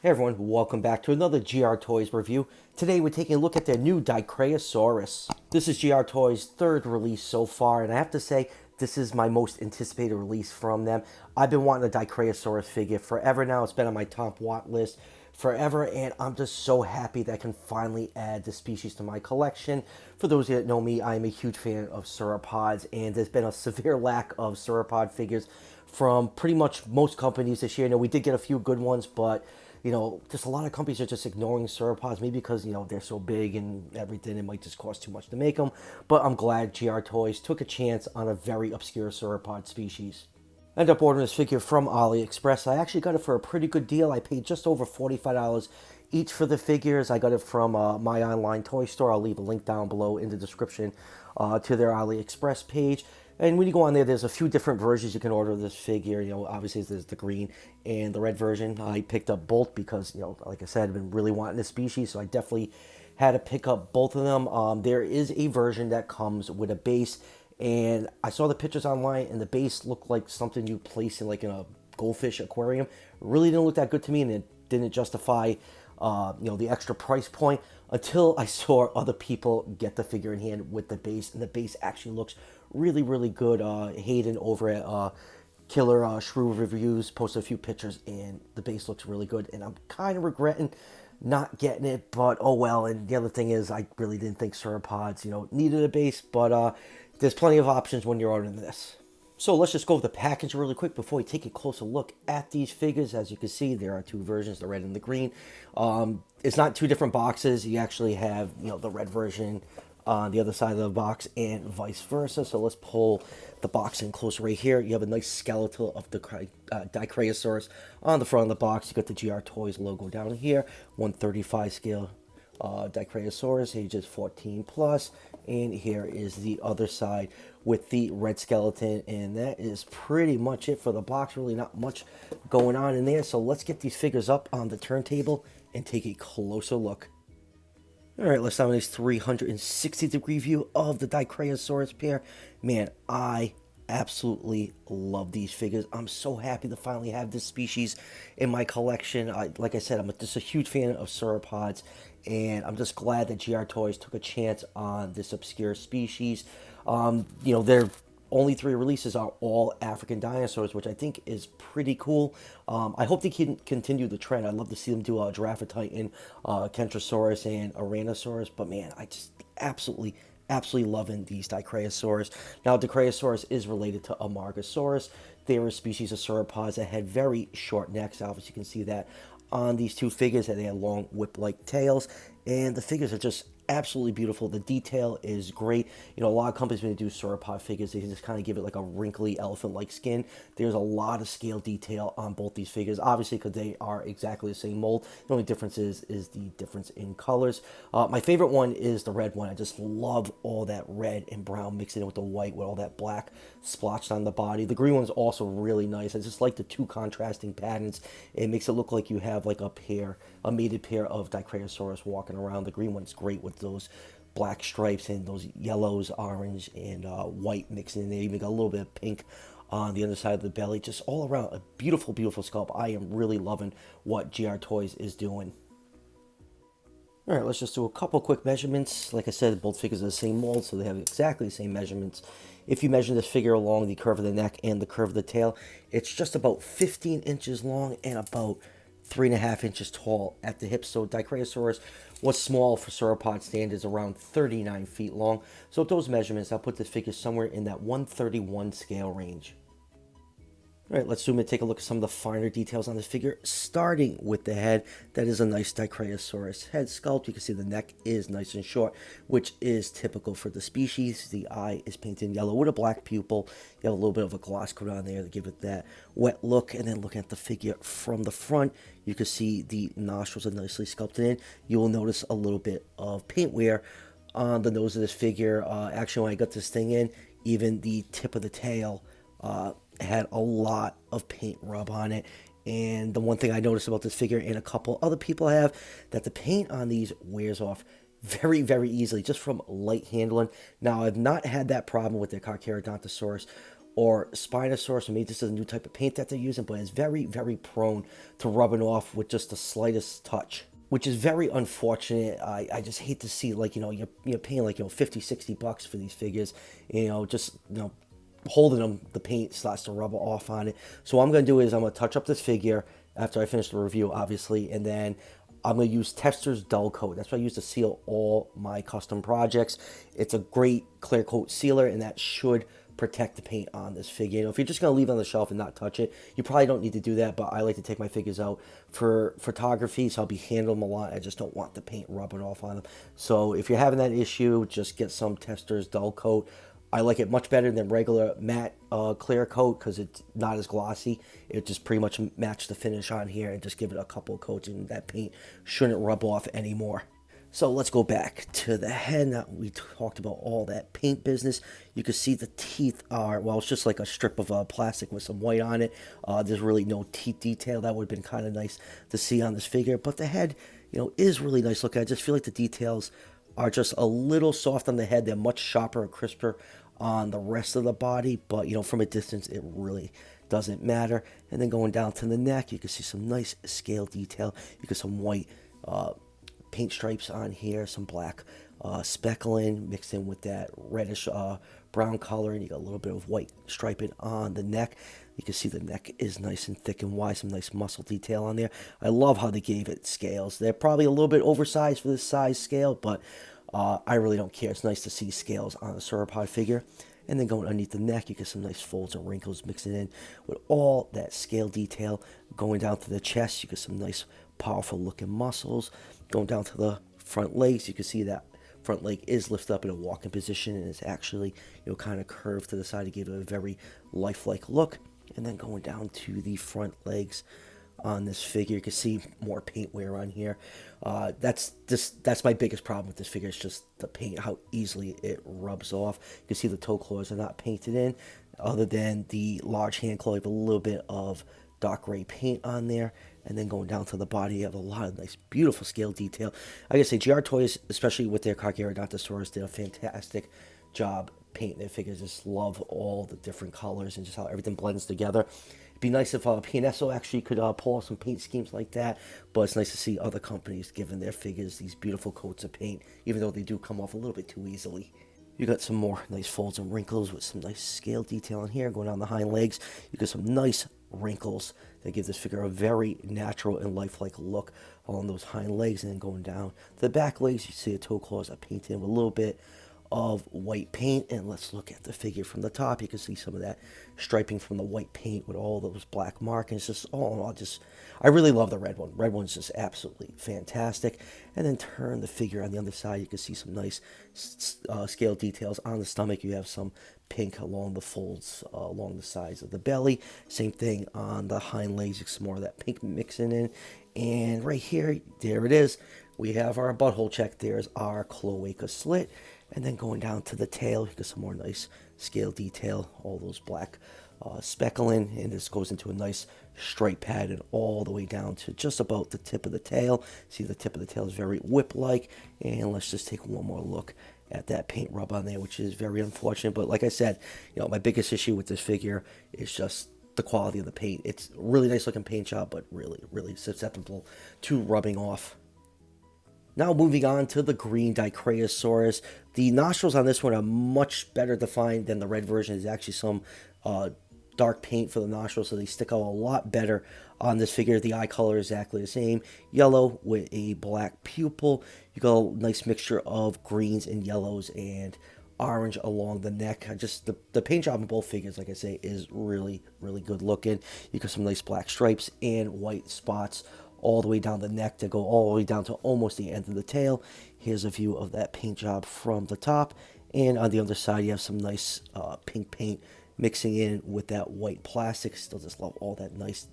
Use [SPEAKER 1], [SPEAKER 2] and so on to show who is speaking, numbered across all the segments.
[SPEAKER 1] Hey everyone, welcome back to another GR Toys review. Today we're taking a look at their new Dicraeosaurus. This is GR Toys' third release so far, and I have to say, this is my most anticipated release from them. I've been wanting a Dicraeosaurus figure forever now. It's been on my top want list forever, and I'm just so happy that I can finally add the species to my collection. For those of you that know me, I'm a huge fan of sauropods, and there's been a severe lack of sauropod figures from pretty much most companies this year. We did get a few good ones, but just a lot of companies are just ignoring sauropods, maybe because, they're so big and everything, it might just cost too much to make them. But I'm glad GR Toys took a chance on a very obscure sauropod species. I ended up ordering this figure from AliExpress. I actually got it for a pretty good deal. I paid just over $45 each for the figures. I got it from my online toy store. I'll leave a link down below in the description to their AliExpress page. And when you go on there, there's a few different versions you can order this figure. Obviously there's the green and the red version. I picked up both because, like I said, I've been really wanting this species, so I definitely had to pick up both of them. There is a version that comes with a base, and I saw the pictures online, and the base looked like something you place in like in a goldfish aquarium. It really didn't look that good to me, and it didn't justify the extra price point until I saw other people get the figure in hand with the base, and the base actually looks really, really good. Hayden over at Killer Shrew Reviews posted a few pictures, and the base looks really good, and I'm kind of regretting not getting it, but oh well. And the other thing is, I really didn't think sauropods, needed a base, but there's plenty of options when you're ordering this. So let's just go over the package really quick before we take a closer look at these figures. As you can see, there are two versions, the red and the green. It's not two different boxes. You actually have, the red version on the other side of the box and vice versa. So let's pull the box in close right here. You have a nice skeletal of the Dicraeosaurus on the front of the box. You got the GR Toys logo down here, 135 scale Dicraeosaurus, ages 14 plus. And here is the other side with the red skeleton, and that is pretty much it for the box. Really not much going on in there. So let's get these figures up on the turntable and take a closer look. Alright, let's have a nice 360-degree view of the Dicraeosaurus pair. Man, I absolutely love these figures. I'm so happy to finally have this species in my collection. Like I said, I'm just a huge fan of sauropods, and I'm just glad that GR Toys took a chance on this obscure species. Their only three releases are all African dinosaurs, which I think is pretty cool. I hope they can continue the trend. I'd love to see them do a Giraffatitan, Kentrosaurus, and Aranosaurus. But man, I just absolutely loving these Dicraeosaurus. Now, Dicraeosaurus is related to Amargasaurus. They are a species of sauropods that had very short necks. Obviously, you can see that on these two figures, that they had long whip-like tails, and the figures are just absolutely beautiful. The detail is great. A lot of companies, when they do sauropod figures, they just kind of give it like a wrinkly elephant-like skin. There's a lot of scale detail on both these figures, obviously, because they are exactly the same mold. The only difference is the difference in colors. My favorite one is the red one. I just love all that red and brown mixed in with the white, with all that black splotched on the body. The green one's also really nice. I just like the two contrasting patterns. It makes it look like you have like a mated pair of Dicraeosaurus walking around. The green one's great with those black stripes and those yellows, orange, and white mixed in there. Even got a little bit of pink on the underside of the belly. Just all around a beautiful, beautiful sculpt. I am really loving what GR Toys is doing. Alright, let's just do a couple quick measurements. Like I said, both figures are the same mold, so they have exactly the same measurements. If you measure this figure along the curve of the neck and the curve of the tail, it's just about 15 inches long and about 3.5 inches tall at the hips. So Dicraeosaurus was small for sauropod standards, around 39 feet long. So with those measurements, I'll put this figure somewhere in that 131 scale range. Alright, let's zoom in and take a look at some of the finer details on this figure, starting with the head. That is a nice Dicraeosaurus head sculpt. You can see the neck is nice and short, which is typical for the species. The eye is painted yellow with a black pupil. You have a little bit of a gloss coat on there to give it that wet look. And then looking at the figure from the front, you can see the nostrils are nicely sculpted in. You will notice a little bit of paint wear on the nose of this figure. Actually, when I got this thing in, even the tip of the tail had a lot of paint rub on it. And the one thing I noticed about this figure, and a couple other people have, that the paint on these wears off very, very easily just from light handling. Now, I've not had that problem with the Carcharodontosaurus or Spinosaurus, or maybe this is a new type of paint that they're using, but it's very, very prone to rubbing off with just the slightest touch, which is very unfortunate. I just hate to see, like, you're paying like, 50, $60 for these figures, just, holding them, the paint starts to rub off on it. So what I'm going to do is I'm going to touch up this figure after I finish the review, obviously, and then I'm going to use Testors Dull Coat. That's what I use to seal all my custom projects. It's a great clear coat sealer, and that should protect the paint on this figure. If you're just going to leave it on the shelf and not touch it, you probably don't need to do that, but I like to take my figures out for photography, so I'll be handling them a lot. I just don't want the paint rubbing off on them. So if you're having that issue, just get some Testors Dull Coat. I like it much better than regular matte clear coat because it's not as glossy. It just pretty much match the finish on here and just give it a couple of coats, and that paint shouldn't rub off anymore. So let's go back to the head. Now we talked about all that paint business. You can see the teeth are, well, it's just like a strip of plastic with some white on it. There's really no teeth detail. That would have been kind of nice to see on this figure. But the head, is really nice looking. I just feel like the details are just a little soft on the head. They're much sharper and crisper on the rest of the body, but from a distance it really doesn't matter. And then going down to the neck, you can see some nice scale detail. You get some white paint stripes on here, some black speckling mixed in with that reddish brown color, and you got a little bit of white striping on the neck. You can see the neck is nice and thick and wide, some nice muscle detail on there. I love how they gave it scales. They're probably a little bit oversized for this size scale, but I really don't care. It's nice to see scales on a sauropod figure. And then going underneath the neck, you get some nice folds and wrinkles mixing in with all that scale detail. Going down to the chest, you get some nice, powerful looking muscles. Going down to the front legs, you can see that front leg is lifted up in a walking position and is actually, kind of curved to the side to give it a very lifelike look. And then going down to the front legs on this figure, you can see more paint wear on here. That's my biggest problem with this figure. It's just the paint, how easily it rubs off. You can see the toe claws are not painted in, other than the large hand claw. You have a little bit of dark gray paint on there. And then going down to the body, you have a lot of nice, beautiful scale detail. I gotta say, GR Toys, especially with their Dicraeosaurus, did a fantastic job painting their figures. Just love all the different colors and just how everything blends together. It'd be nice if PNSO actually could pull off some paint schemes like that, but it's nice to see other companies giving their figures these beautiful coats of paint, even though they do come off a little bit too easily. You got some more nice folds and wrinkles with some nice scale detail on here. Going down the hind legs, you got some nice wrinkles that give this figure a very natural and lifelike look along those hind legs. And then going down to the back legs, you see the toe claws are painted with a little bit of white paint. And let's look at the figure from the top. You can see some of that striping from the white paint with all those black markings. Just all in all, I really love the red one. Red one's just absolutely fantastic. And then turn the figure on the other side. You can see some nice scale details on the stomach. You have some pink along the folds, along the sides of the belly. Same thing on the hind legs. You get some more of that pink mixing in. And right here, there it is. We have our butthole check. There's our cloaca slit. And then going down to the tail, you get some more nice scale detail. All those black speckling, and this goes into a nice stripe pattern all the way down to just about the tip of the tail. See, the tip of the tail is very whip-like. And let's just take one more look at that paint rub on there, which is very unfortunate. But like I said, my biggest issue with this figure is just the quality of the paint. It's a really nice looking paint job, but really, really susceptible to rubbing off. Now moving on to the green Dicraeosaurus. The nostrils on this one are much better defined than the red version. There's actually some dark paint for the nostrils, so they stick out a lot better on this figure. The eye color is exactly the same. Yellow with a black pupil. You got a nice mixture of greens and yellows and orange along the neck. The paint job on both figures, like I say, is really, really good looking. You got some nice black stripes and white spots all the way down the neck to go all the way down to almost the end of the tail. Here's a view of that paint job from the top. And on the other side, you have some nice pink paint mixing in with that white plastic. Still just love all that nice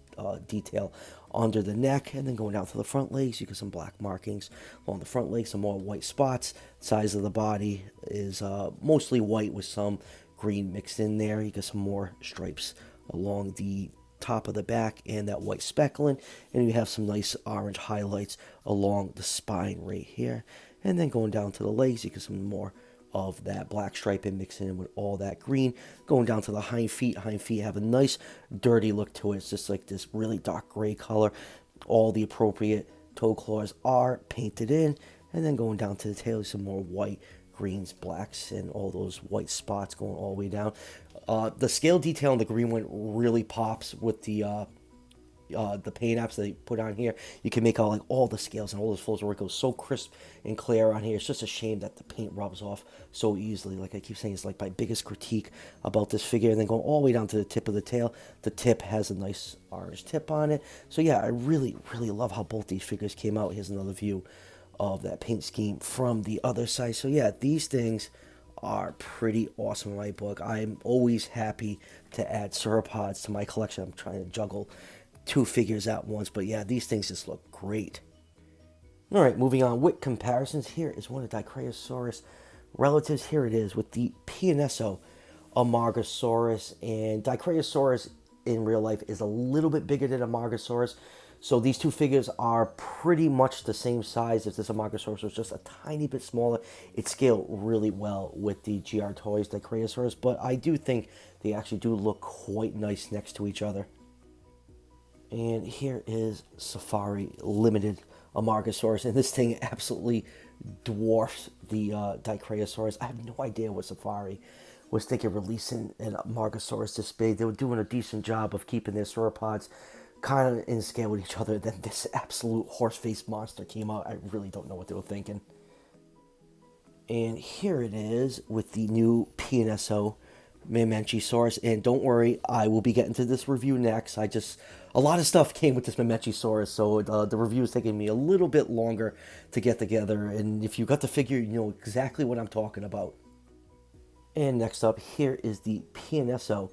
[SPEAKER 1] detail under the neck. And then going down to the front legs, you get some black markings along the front legs, some more white spots. Size of the body is mostly white with some green mixed in there. You get some more stripes along the top of the back and that white speckling, and you have some nice orange highlights along the spine right here. And then going down to the legs, you get some more of that black stripe and mixing in with all that green. Going down to the hind feet. Hind feet have a nice dirty look to it. It's just like this really dark gray color. All the appropriate toe claws are painted in. And then going down to the tail, some more white, greens, blacks, and all those white spots going all the way down. The scale detail on the green one really pops with the paint apps they put on here. You can make out like all the scales and all those folds of wrinkles so crisp and clear on here. It's just a shame that the paint rubs off so easily. Like I keep saying, it's like my biggest critique about this figure. And then going all the way down to the tip of the tail. The tip has a nice orange tip on it. So yeah, I really, really love how both these figures came out. Here's another view of that paint scheme from the other side. So yeah, these things are pretty awesome in my book. I'm always happy to add sauropods to my collection. I'm trying to juggle two figures at once, but yeah, these things just look great. All right, moving on with comparisons. Here is one of Dicraeosaurus relatives. Here it is with the Pianesso Amargasaurus, and Dicraeosaurus in real life is a little bit bigger than Amargasaurus. So these two figures are pretty much the same size. If this Amargasaurus was just a tiny bit smaller, it scaled really well with the GR Toys Dicraeosaurus, but I do think they actually do look quite nice next to each other. And here is Safari Limited Amargasaurus, and this thing absolutely dwarfs the Dicraeosaurus. I have no idea what Safari was thinking releasing an Amargasaurus this big. They were doing a decent job of keeping their sauropods kind of in scale with each other. Then this absolute horse-faced monster came out. I really don't know what they were thinking. And here it is with the new Pianesso Mamenchisaurus. And don't worry, I will be getting to this review next. A lot of stuff came with this Mamenchisaurus, so the review is taking me a little bit longer to get together. And if you got the figure, you know exactly what I'm talking about. And next up, here is the Pianesso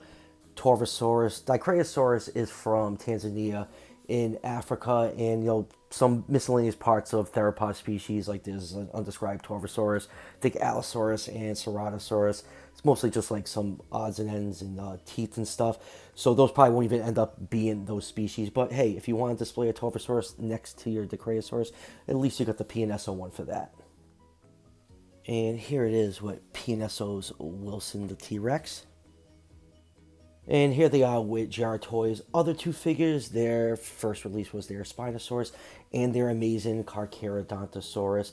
[SPEAKER 1] Torvosaurus. Dicraeosaurus is from Tanzania in Africa, and some miscellaneous parts of theropod species, like there's an undescribed Torvosaurus, I think Allosaurus and Ceratosaurus. It's mostly just like some odds and ends and teeth and stuff. So those probably won't even end up being those species. But hey, if you want to display a Torvosaurus next to your Dicraeosaurus, at least you got the Pianesso one for that. And here it is with Pianesso's Wilson the T-Rex. And here they are with GR Toys' other two figures. Their first release was their Spinosaurus and their amazing Carcharodontosaurus.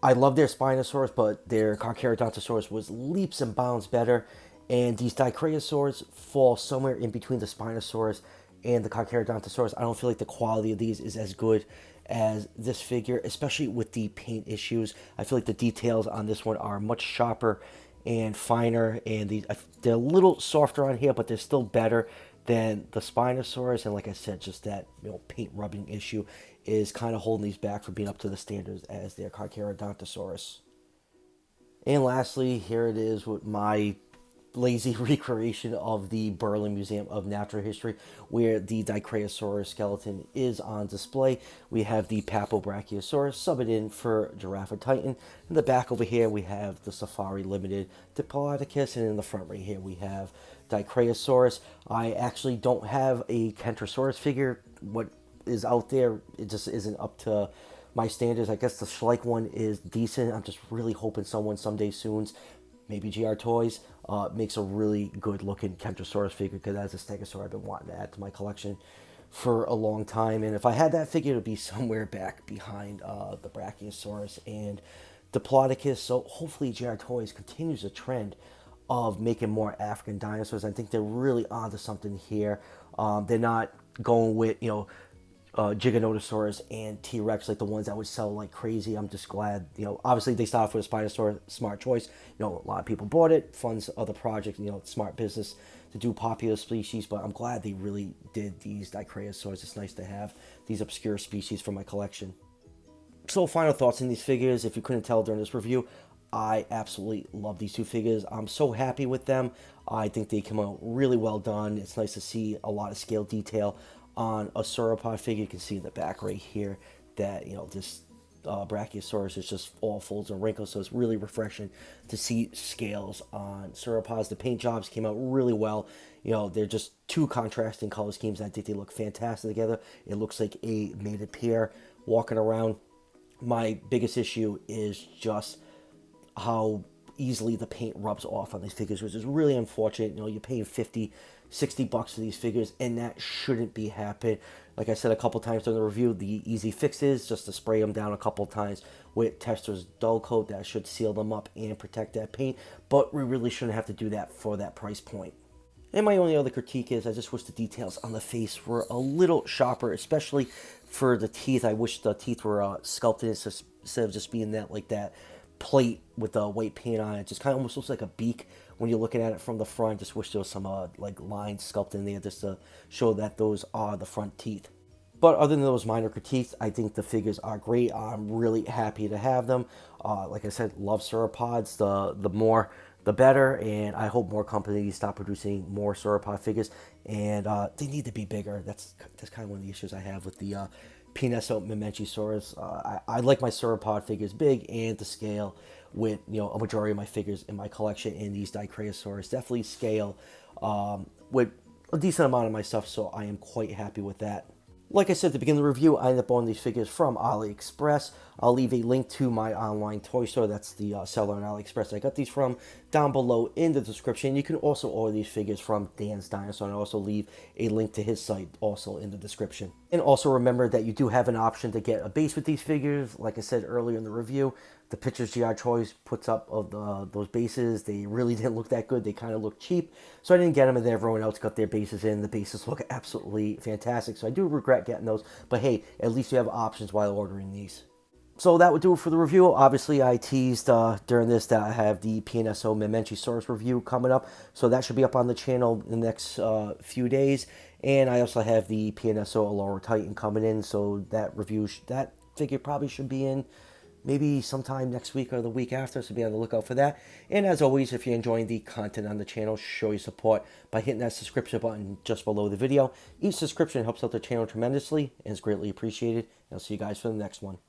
[SPEAKER 1] I love their Spinosaurus, but their Carcharodontosaurus was leaps and bounds better. And these Dicraeosaurs fall somewhere in between the Spinosaurus and the Carcharodontosaurus. I don't feel like the quality of these is as good as this figure, especially with the paint issues. I feel like the details on this one are much sharper and finer, and they're a little softer on here, but they're still better than the Spinosaurus. And like I said, just that paint rubbing issue is kind of holding these back from being up to the standards as their Carcharodontosaurus. And lastly, here it is with my lazy recreation of the Berlin Museum of Natural History, where the Dicraeosaurus skeleton is on display. We have the Papobrachiosaurus subbed in for Giraffe Titan. In the back over here, we have the Safari Limited Diplodocus, and in the front right here, we have Dicraeosaurus. I actually don't have a Kentrosaurus figure. What is out there, it just isn't up to my standards. I guess the Schleich one is decent. I'm just really hoping someone someday soon, maybe GR Toys, makes a really good looking Kentrosaurus figure, because that's a stegosaur I've been wanting to add to my collection for a long time. And if I had that figure, it would be somewhere back behind the Brachiosaurus and Diplodocus. So hopefully GR Toys continues a trend of making more African dinosaurs. I think they're really onto something here. They're not going with, Giganotosaurus and T-Rex, like the ones that would sell like crazy. I'm just glad, obviously they started with a Spinosaur, smart choice. A lot of people bought it, funds other projects, smart business to do popular species, but I'm glad they really did these Dicraeosaurs. It's nice to have these obscure species for my collection. So final thoughts on these figures. If you couldn't tell during this review, I absolutely love these two figures. I'm so happy with them. I think they come out really well done. It's nice to see a lot of scale detail on a sauropod figure. You can see in the back right here that this Brachiosaurus is just all folds and wrinkles, so it's really refreshing to see scales on sauropods. The paint jobs came out really well. They're just two contrasting color schemes. I think they look fantastic together. It looks like a mated pair walking around. My biggest issue is just how easily the paint rubs off on these figures, which is really unfortunate. You know, you're paying 50, 60 bucks for these figures, and that shouldn't be happening. Like I said a couple times during the review, the easy fix is just to spray them down a couple times with Tester's dull coat. That should seal them up and protect that paint, but we really shouldn't have to do that for that price point. And my only other critique is I just wish the details on the face were a little sharper, especially for the teeth. I wish the teeth were sculpted instead of just being that plate with the white paint on it. It just kind of almost looks like a beak when you're looking at it from the front. Just wish there was some like lines sculpted in there just to show that those are the front teeth. But other than those minor critiques, I think the figures are great. I'm really happy to have them. Like I said, love sauropods. The more, the better. And I hope more companies stop producing more sauropod figures. And they need to be bigger. That's kind of one of the issues I have with the Prehistoric. I like my sauropod figures big and to scale with, you know, a majority of my figures in my collection. And these Dicraeosaurus definitely scale with a decent amount of my stuff. So I am quite happy with that. Like I said at the beginning of the review, I ended up buying these figures from AliExpress. I'll leave a link to my online toy store. That's the seller on AliExpress I got these from down below in the description. You can also order these figures from Dan's Dinosaur, and I'll also leave a link to his site also in the description. And also remember that you do have an option to get a base with these figures. Like I said earlier in the review, the pictures GR Toys puts up of those bases, they really didn't look that good. They kind of look cheap. So I didn't get them, and then everyone else got their bases in. The bases look absolutely fantastic. So I do regret getting those. But hey, at least you have options while ordering these. So that would do it for the review. Obviously, I teased during this that I have the PNSO Memenchisaurus review coming up. So that should be up on the channel in the next few days. And I also have the PNSO Allura Titan coming in. So that review, that figure probably should be in maybe sometime next week or the week after, so be on the lookout for that. And as always, if you're enjoying the content on the channel, show your support by hitting that subscription button just below the video. Each subscription helps out the channel tremendously and is greatly appreciated. And I'll see you guys for the next one.